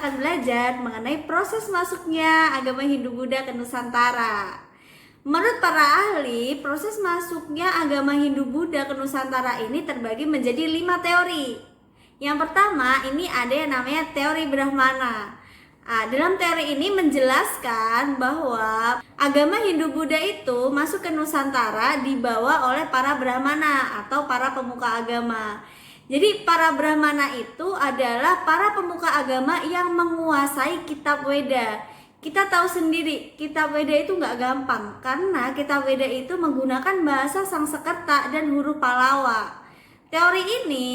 akan belajar mengenai proses masuknya agama Hindu-Buddha ke Nusantara. Menurut para ahli, proses masuknya agama Hindu-Buddha ke Nusantara ini terbagi menjadi 5 teori. Yang pertama, ini ada yang namanya teori Brahmana. Dalam teori ini menjelaskan bahwa agama Hindu-Buddha itu masuk ke Nusantara dibawa oleh para Brahmana atau para pemuka agama. Jadi para Brahmana itu adalah para pemuka agama yang menguasai kitab Weda. Kita tahu sendiri, kitab Weda itu nggak gampang karena kitab Weda itu menggunakan bahasa Sanskerta dan huruf Pallawa. Teori ini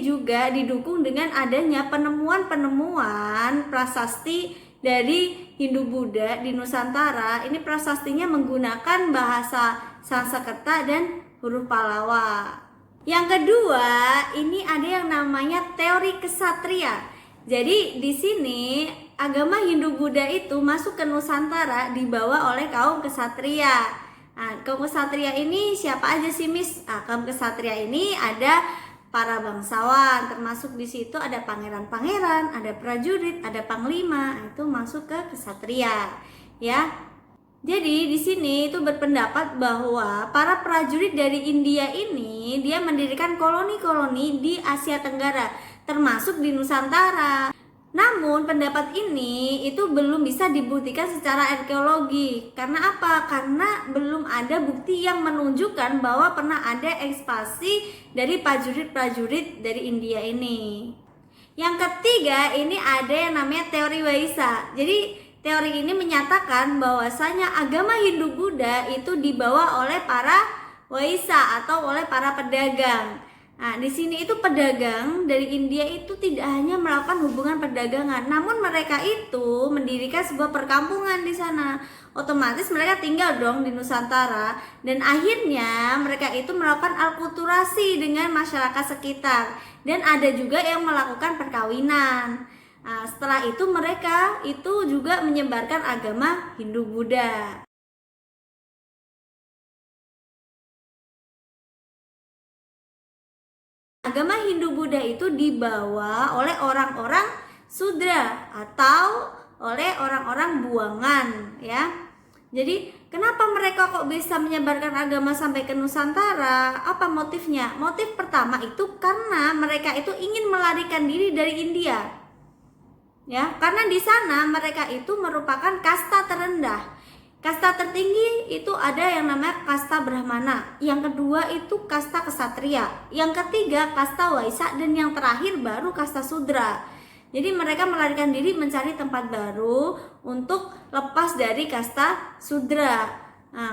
juga didukung dengan adanya penemuan-penemuan prasasti dari Hindu-Buddha di Nusantara. Ini prasastinya menggunakan bahasa Sanskerta dan huruf Pallawa. Yang kedua, ini ada yang namanya teori kesatria. Jadi di sini agama Hindu-Buddha itu masuk ke Nusantara dibawa oleh kaum kesatria. Kaum kesatria ini siapa aja sih, Miss? Kaum kesatria ini ada para bangsawan, termasuk di situ ada pangeran-pangeran, ada prajurit, ada panglima, itu masuk ke kesatria, ya. Jadi di sini itu berpendapat bahwa para prajurit dari India ini dia mendirikan koloni-koloni di Asia Tenggara, termasuk di Nusantara. Namun pendapat ini itu belum bisa dibuktikan secara arkeologi. Karena apa? Karena belum ada bukti yang menunjukkan bahwa pernah ada ekspansi dari prajurit-prajurit dari India ini. Yang ketiga, ini ada yang namanya teori Waisa. Jadi teori ini menyatakan bahwasanya agama Hindu-Buddha itu dibawa oleh para Waisa atau oleh para pedagang. Di sini itu pedagang dari India itu tidak hanya melakukan hubungan perdagangan, namun mereka itu mendirikan sebuah perkampungan di sana. Otomatis mereka tinggal dong di Nusantara dan akhirnya mereka itu melakukan alkulturasi dengan masyarakat sekitar dan ada juga yang melakukan perkawinan. Setelah itu mereka itu juga menyebarkan agama Hindu-Buddha. Agama Hindu-Buddha itu dibawa oleh orang-orang Sudra atau oleh orang-orang buangan, ya. Jadi kenapa mereka kok bisa menyebarkan agama sampai ke Nusantara? Apa motifnya? Motif pertama itu karena mereka itu ingin melarikan diri dari India. Ya, karena di sana mereka itu merupakan kasta terendah. Kasta tertinggi itu ada yang namanya kasta Brahmana, yang kedua itu kasta kesatria, yang ketiga kasta Waisa, dan yang terakhir baru kasta Sudra. Jadi mereka melarikan diri mencari tempat baru untuk lepas dari kasta Sudra.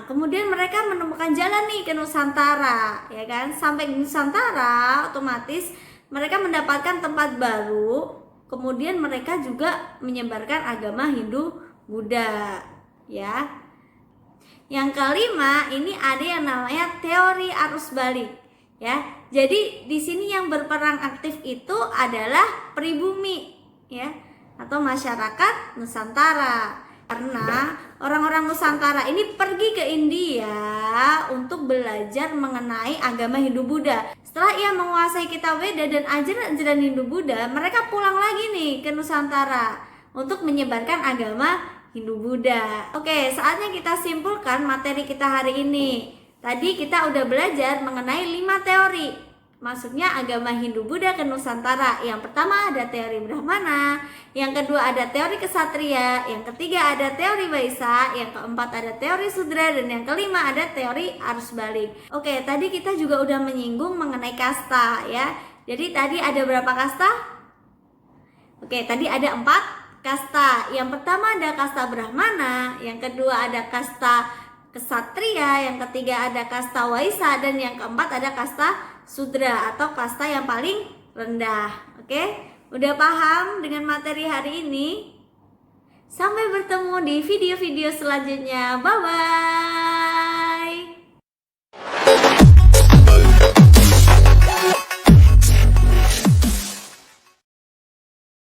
Kemudian mereka menemukan jalan nih ke Nusantara, ya kan? Sampai di Nusantara otomatis mereka mendapatkan tempat baru. Kemudian mereka juga menyebarkan agama Hindu-Buddha, ya. Yang kelima, ini ada yang namanya teori arus balik, ya. Jadi di sini yang berperan aktif itu adalah pribumi, ya, atau masyarakat Nusantara. Karena orang-orang Nusantara ini pergi ke India untuk belajar mengenai agama Hindu-Buddha. Setelah ia menguasai kitab Weda dan ajaran-ajaran Hindu-Buddha, mereka pulang lagi nih ke Nusantara untuk menyebarkan agama Hindu-Buddha. Oke, saatnya kita simpulkan materi kita hari ini. Tadi kita udah belajar mengenai 5 teori masuknya agama Hindu-Buddha ke Nusantara. Yang pertama ada teori Brahmana, yang kedua ada teori kesatria, yang ketiga ada teori Waisa, yang keempat ada teori Sudra, dan yang kelima ada teori arus balik. Oke, tadi kita juga udah menyinggung mengenai kasta, ya. Jadi tadi ada berapa kasta? Oke, tadi ada 4 kasta. Yang pertama ada kasta Brahmana, yang kedua ada kasta kesatria, yang ketiga ada kasta Waisa, dan yang keempat ada kasta Sudra atau kasta yang paling rendah. Oke, udah paham dengan materi hari ini? Sampai bertemu di video-video selanjutnya. Bye bye.